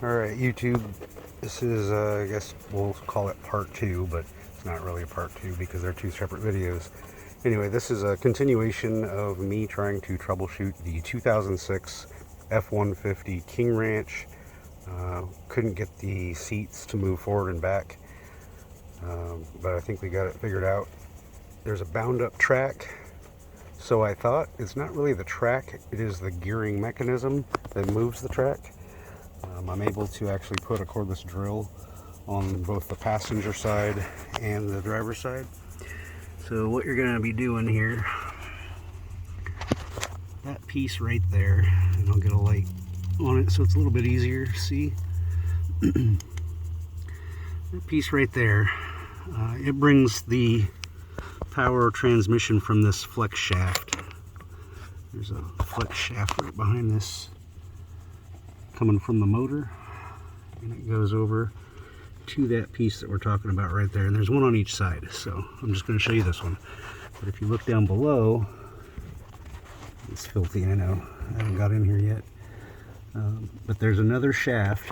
Alright, YouTube, this is, I guess we'll call it part 2, but it's not really a part 2 because they're two separate videos. Anyway, this is a continuation of me trying to troubleshoot the 2006 F150 King Ranch. Couldn't get the seats to move forward and back, but I think we got it figured out. There's a bound up track, so I thought. It's not really the track, it is the gearing mechanism that moves the track. I'm able to actually put a cordless drill on both the passenger side and the driver's side. So what you're going to be doing here, that piece right there, and I'll get a light on it so it's a little bit easier to see. That piece right there, it brings the power transmission from this flex shaft. There's a flex shaft right behind this, coming from the motor, and it goes over to that piece that we're talking about right there, and there's one on each side. So I'm just going to show you this one, but if you look down below, it's filthy, I know, I haven't got in here yet, but there's another shaft.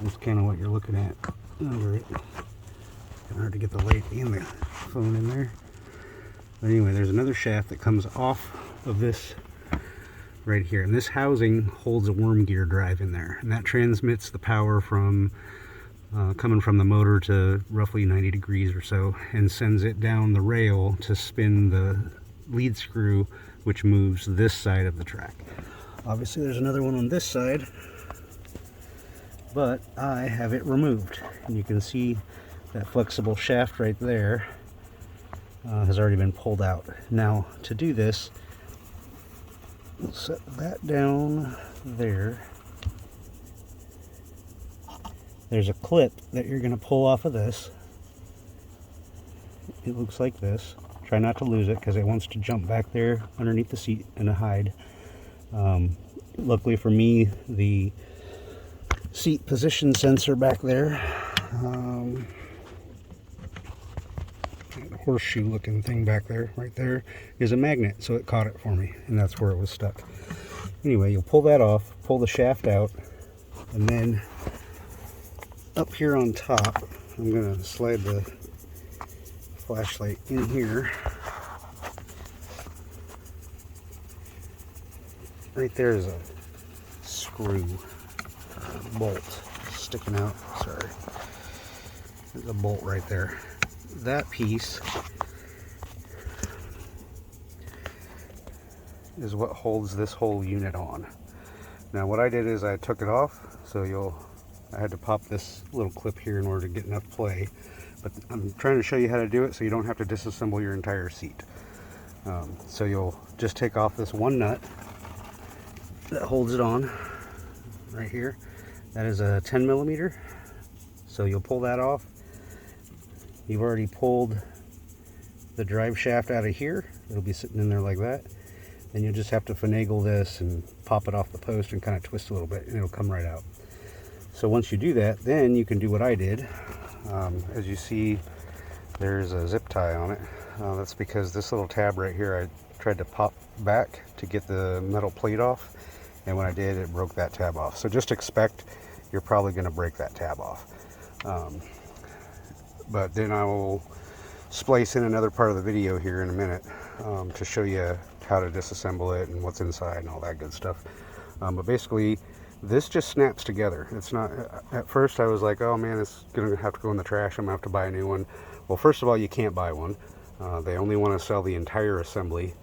That's kind of what you're looking at over it. Kind of hard to get the light and the phone in there, but anyway, there's another shaft that comes off of this right here, and this housing holds a worm gear drive in there, and that transmits the power from coming from the motor to roughly 90 degrees or so, and sends it down the rail to spin the lead screw, which moves this side of the track. Obviously there's another one on this side, but I have it removed, and you can see that flexible shaft right there has already been pulled out. Now to do this, we'll set that down there. There's a clip that you're going to pull off of this. It looks like this. Try not to lose it because it wants to jump back there underneath the seat and hide. Luckily for me, the seat position sensor back there, horseshoe looking thing back there, right there, is a magnet, so it caught it for me, and that's where it was stuck. Anyway, you'll pull that off, pull the shaft out, and then up here on top, I'm going to slide the flashlight in here. Right there is a screw, bolt sticking out, sorry. There's a bolt right there. That piece is what holds this whole unit on. Now what I did is I took it off, so I had to pop this little clip here in order to get enough play, but I'm trying to show you how to do it so you don't have to disassemble your entire seat. So you'll just take off this one nut that holds it on right here. That is a 10 millimeter, so you'll pull that off. You've already pulled the drive shaft out of here. It'll be sitting in there like that. Then you'll just have to finagle this and pop it off the post and kind of twist a little bit, and it'll come right out. So once you do that, then you can do what I did. As you see, there's a zip tie on it. That's because this little tab right here, I tried to pop back to get the metal plate off, and when I did, it broke that tab off. So just expect you're probably going to break that tab off. But then I will splice in another part of the video here in a minute to show you how to disassemble it and what's inside and all that good stuff. But basically, this just snaps together. It's not, at first I was like, oh man, it's gonna have to go in the trash, I'm gonna have to buy a new one. Well, first of all, you can't buy one. They only want to sell the entire assembly,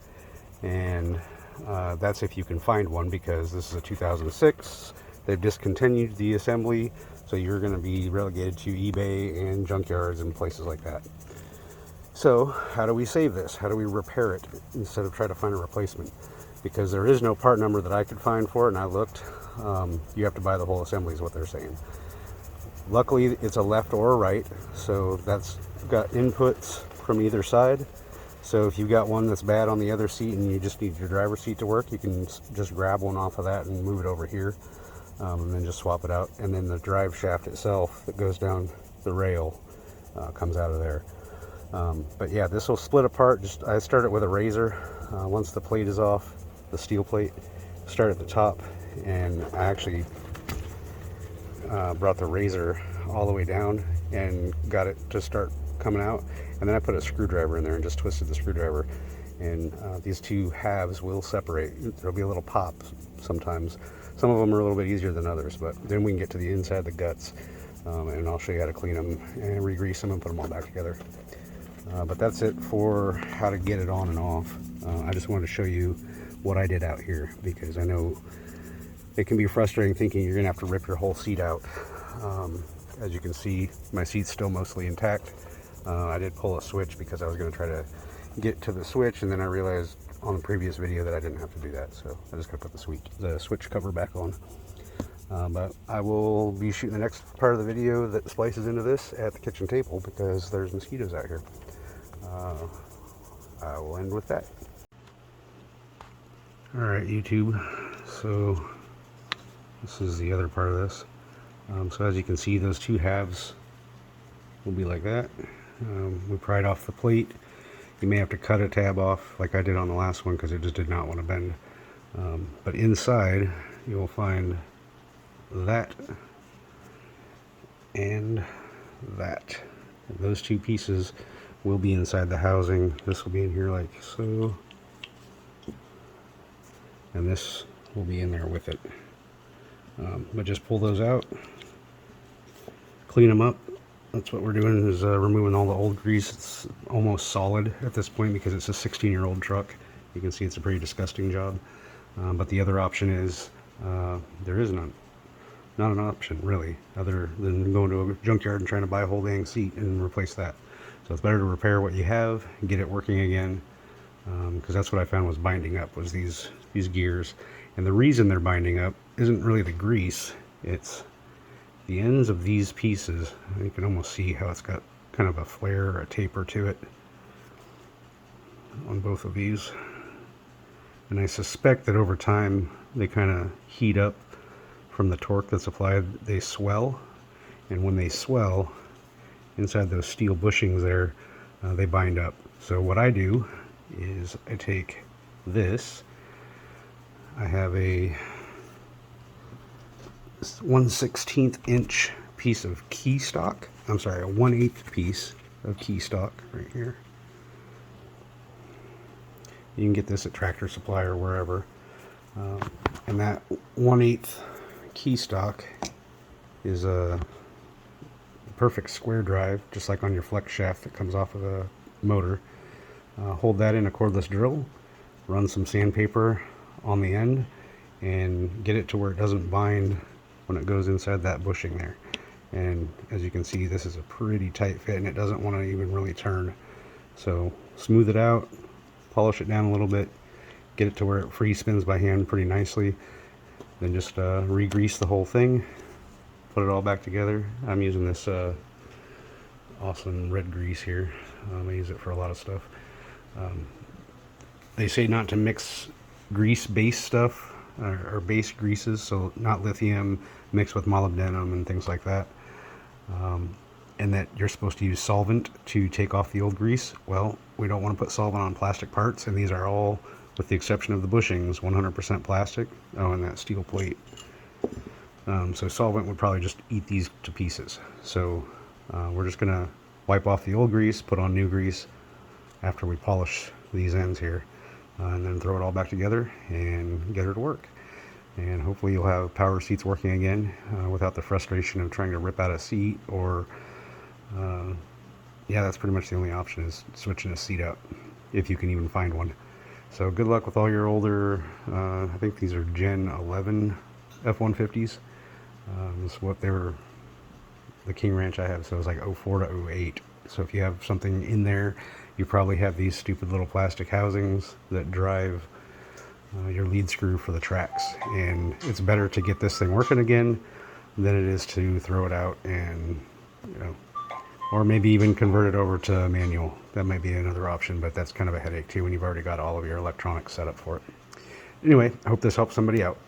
and that's if you can find one, because this is a 2006. They've discontinued the assembly, so you're going to be relegated to eBay and junkyards and places like that. So how do we save this? How do we repair it instead of try to find a replacement? Because there is no part number that I could find for it, and I looked. You have to buy the whole assembly is what they're saying. Luckily, it's a left or a right, so that's got inputs from either side. So if you've got one that's bad on the other seat and you just need your driver's seat to work, you can just grab one off of that and move it over here, and then just swap it out. And then the drive shaft itself that goes down the rail comes out of there. But yeah, this will split apart. I started with a razor. Once the plate is off, the steel plate, start at the top, and I actually brought the razor all the way down and got it to start coming out, and then I put a screwdriver in there and just twisted the screwdriver, and these two halves will separate. There'll be a little pop sometimes. Some of them are a little bit easier than others, but then we can get to the inside, the guts, and I'll show you how to clean them and re-grease them and put them all back together. But that's it for how to get it on and off. I just wanted to show you what I did out here, because I know it can be frustrating thinking you're gonna have to rip your whole seat out. As you can see, my seat's still mostly intact. I did pull a switch because I was gonna try to get to the switch, and then I realized on the previous video that I didn't have to do that, so I just gotta put the switch cover back on. But I will be shooting the next part of the video that splices into this at the kitchen table because there's mosquitoes out here. I will end with that. Alright, YouTube, so this is the other part of this. So as you can see, those two halves will be like that. We pried off the plate. You may have to cut a tab off like I did on the last one because it just did not want to bend. But inside you will find that and that. Those two pieces will be inside the housing. This will be in here like so, and this will be in there with it. But just pull those out, clean them up. That's what we're doing, is removing all the old grease. It's almost solid at this point because it's a 16-year-old truck. You can see it's a pretty disgusting job. But the other option is there is none. Not an option really, other than going to a junkyard and trying to buy a whole dang seat and replace that. So it's better to repair what you have and get it working again, because that's what I found was binding up, was these gears. And the reason they're binding up isn't really the grease, it's the ends of these pieces. You can almost see how it's got kind of a flare or a taper to it on both of these. And I suspect that over time they kind of heat up from the torque that's applied. They swell, and when they swell inside those steel bushings there, they bind up. So what I do is I take this, I have a 1/16 inch piece of key stock, I'm sorry, a 1/8 piece of key stock right here. You can get this at Tractor Supply or wherever. And that 1/8 key stock is a perfect square drive, just like on your flex shaft that comes off of the motor. Hold that in a cordless drill, run some sandpaper on the end, and get it to where it doesn't bind when it goes inside that bushing there. And as you can see, this is a pretty tight fit and it doesn't want to even really turn. So smooth it out, polish it down a little bit, get it to where it free spins by hand pretty nicely, then just re-grease the whole thing, put it all back together. I'm using this awesome red grease here. I use it for a lot of stuff. They say not to mix grease-based stuff or base greases, so not lithium mixed with molybdenum and things like that, and that you're supposed to use solvent to take off the old grease. Well, we don't want to put solvent on plastic parts, and these are all, with the exception of the bushings, 100% plastic. Oh, and that steel plate. So solvent would probably just eat these to pieces. So we're just gonna wipe off the old grease, put on new grease after we polish these ends here, and then throw it all back together and get her to work. And hopefully you'll have power seats working again without the frustration of trying to rip out a seat, or yeah, that's pretty much the only option, is switching a seat out, if you can even find one. So good luck with all your older, I think these are Gen 11 F150s. That's what they were, the King Ranch I have, so it was like 04 to 08. So if you have something in there, you probably have these stupid little plastic housings that drive your lead screw for the tracks. And it's better to get this thing working again than it is to throw it out and, you know, or maybe even convert it over to manual. That might be another option, but that's kind of a headache too when you've already got all of your electronics set up for it. Anyway, I hope this helps somebody out.